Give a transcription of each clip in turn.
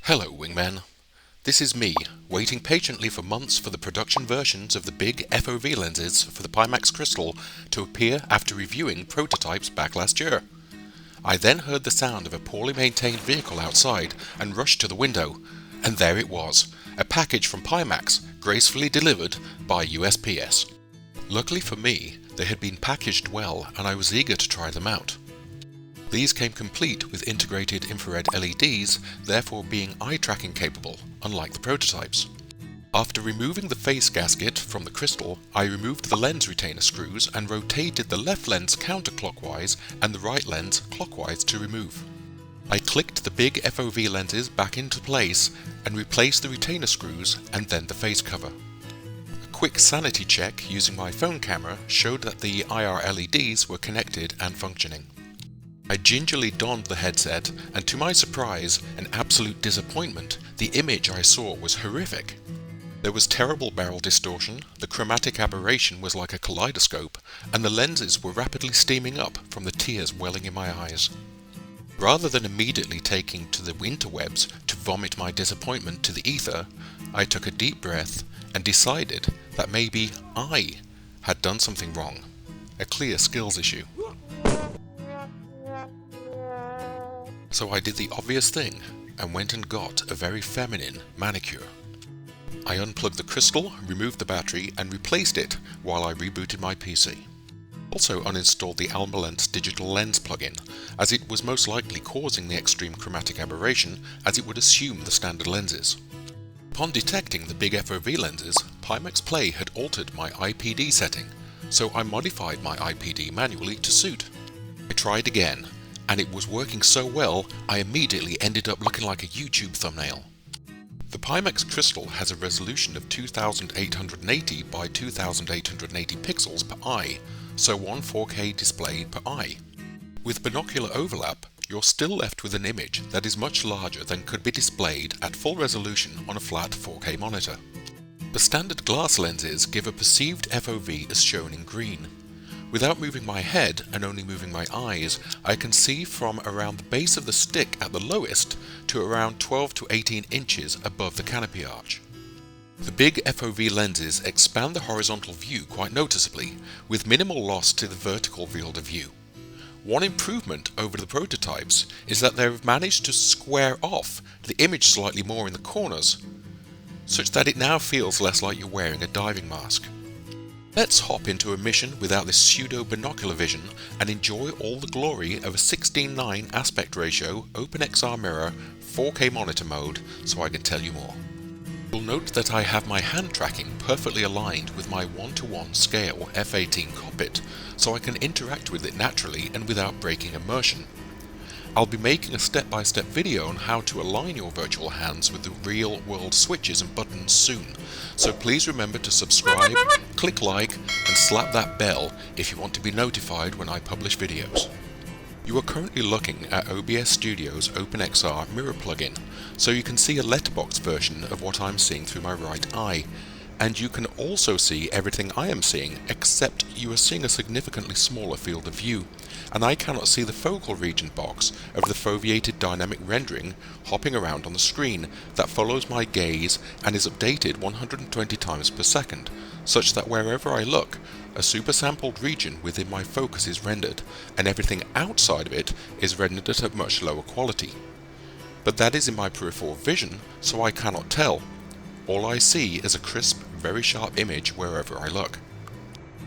Hello wingmen, this is me, waiting patiently for months for the production versions of the big FOV lenses for the Pimax Crystal to appear after reviewing prototypes back last year. I then heard the sound of a poorly maintained vehicle outside and rushed to the window, and there it was, a package from Pimax gracefully delivered by USPS. Luckily for me, they had been packaged well and I was eager to try them out. These came complete with integrated infrared LEDs, therefore being eye tracking capable, unlike the prototypes. After removing the face gasket from the crystal, I removed the lens retainer screws and rotated the left lens counterclockwise and the right lens clockwise to remove. I clicked the big FOV lenses back into place and replaced the retainer screws and then the face cover. A quick sanity check using my phone camera showed that the IR LEDs were connected and functioning. I gingerly donned the headset, and to my surprise and absolute disappointment, the image I saw was horrific. There was terrible barrel distortion, the chromatic aberration was like a kaleidoscope, and the lenses were rapidly steaming up from the tears welling in my eyes. Rather than immediately taking to the interwebs to vomit my disappointment to the ether, I took a deep breath and decided that maybe I had done something wrong. A clear skills issue. So I did the obvious thing and went and got a very feminine manicure. I unplugged the crystal, removed the battery and replaced it while I rebooted my PC. Also uninstalled the AlmaLens digital lens plugin, as it was most likely causing the extreme chromatic aberration as it would assume the standard lenses. Upon detecting the big FOV lenses, Pimax Play had altered my IPD setting, so I modified my IPD manually to suit. I tried again, and it was working so well I immediately ended up looking like a YouTube thumbnail. The Pimax Crystal has a resolution of 2880 by 2880 pixels per eye, so one 4K display per eye. With binocular overlap, you're still left with an image that is much larger than could be displayed at full resolution on a flat 4K monitor. The standard glass lenses give a perceived FOV as shown in green. Without moving my head and only moving my eyes, I can see from around the base of the stick at the lowest to around 12 to 18 inches above the canopy arch. The big FOV lenses expand the horizontal view quite noticeably, with minimal loss to the vertical field of view. One improvement over the prototypes is that they've managed to square off the image slightly more in the corners, such that it now feels less like you're wearing a diving mask. Let's hop into a mission without this pseudo-binocular vision and enjoy all the glory of a 16:9 aspect ratio OpenXR mirror 4K monitor mode so I can tell you more. You'll note that I have my hand tracking perfectly aligned with my 1:1 scale F18 cockpit so I can interact with it naturally and without breaking immersion. I'll be making a step-by-step video on how to align your virtual hands with the real-world switches and buttons soon, so please remember to subscribe, click like, and slap that bell if you want to be notified when I publish videos. You are currently looking at OBS Studio's OpenXR mirror plugin, so you can see a letterbox version of what I'm seeing through my right eye, and you can also see everything I am seeing, except you are seeing a significantly smaller field of view, and I cannot see the focal region box of the foveated dynamic rendering hopping around on the screen that follows my gaze and is updated 120 times per second, such that wherever I look, a super-sampled region within my focus is rendered, and everything outside of it is rendered at a much lower quality. But that is in my peripheral vision, so I cannot tell. All I see is a crisp, very sharp image wherever I look.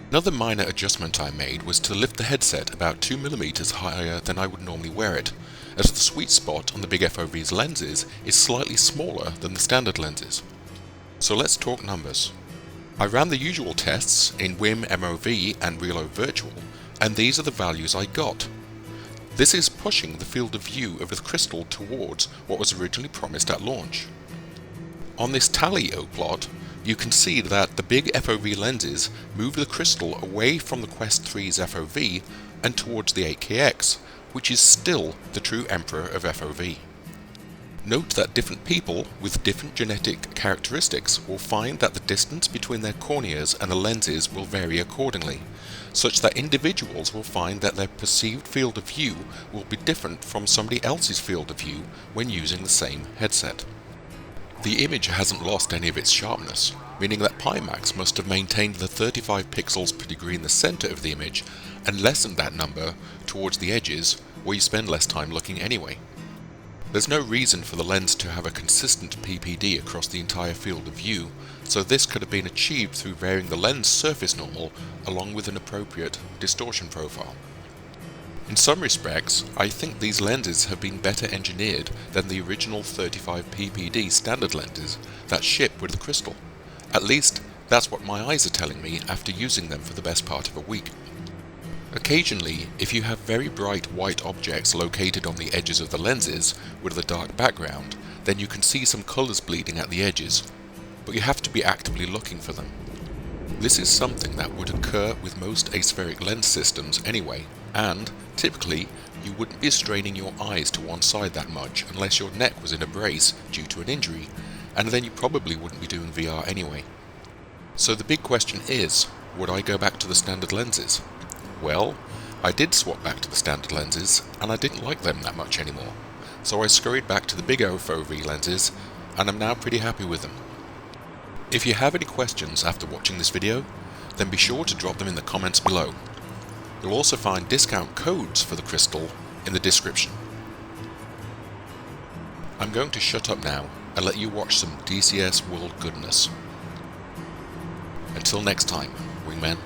Another minor adjustment I made was to lift the headset about 2mm higher than I would normally wear it, as the sweet spot on the big FOV's lenses is slightly smaller than the standard lenses. So let's talk numbers. I ran the usual tests in WIM MOV and Reload Virtual, and these are the values I got. This is pushing the field of view of the crystal towards what was originally promised at launch. On this tally-o plot, you can see that the big FOV lenses move the crystal away from the Quest 3's FOV and towards the 8KX, which is still the true emperor of FOV. Note that different people with different genetic characteristics will find that the distance between their corneas and the lenses will vary accordingly, such that individuals will find that their perceived field of view will be different from somebody else's field of view when using the same headset. The image hasn't lost any of its sharpness, meaning that Pimax must have maintained the 35 pixels per degree in the center of the image and lessened that number towards the edges where you spend less time looking anyway. There's no reason for the lens to have a consistent PPD across the entire field of view, so this could have been achieved through varying the lens surface normal along with an appropriate distortion profile. In some respects, I think these lenses have been better engineered than the original 35 ppd standard lenses that ship with the Crystal. At least, that's what my eyes are telling me after using them for the best part of a week. Occasionally, if you have very bright white objects located on the edges of the lenses with a dark background, then you can see some colours bleeding at the edges, but you have to be actively looking for them. This is something that would occur with most aspheric lens systems anyway, and typically you wouldn't be straining your eyes to one side that much unless your neck was in a brace due to an injury, and then you probably wouldn't be doing VR anyway. So the big question is, would I go back to the standard lenses? Well, I did swap back to the standard lenses, and I didn't like them that much anymore, so I scurried back to the big FOV lenses, and I'm now pretty happy with them. If you have any questions after watching this video, then be sure to drop them in the comments below. You'll also find discount codes for the Crystal in the description. I'm going to shut up now and let you watch some DCS World goodness. Until next time, wingmen.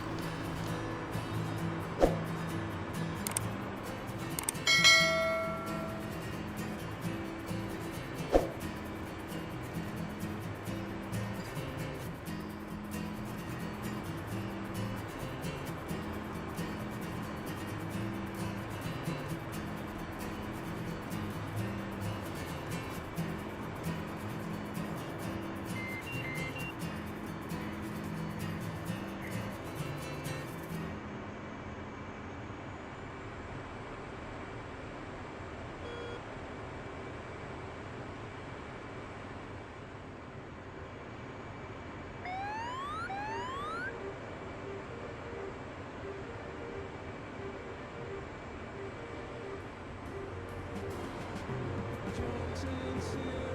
Sincere.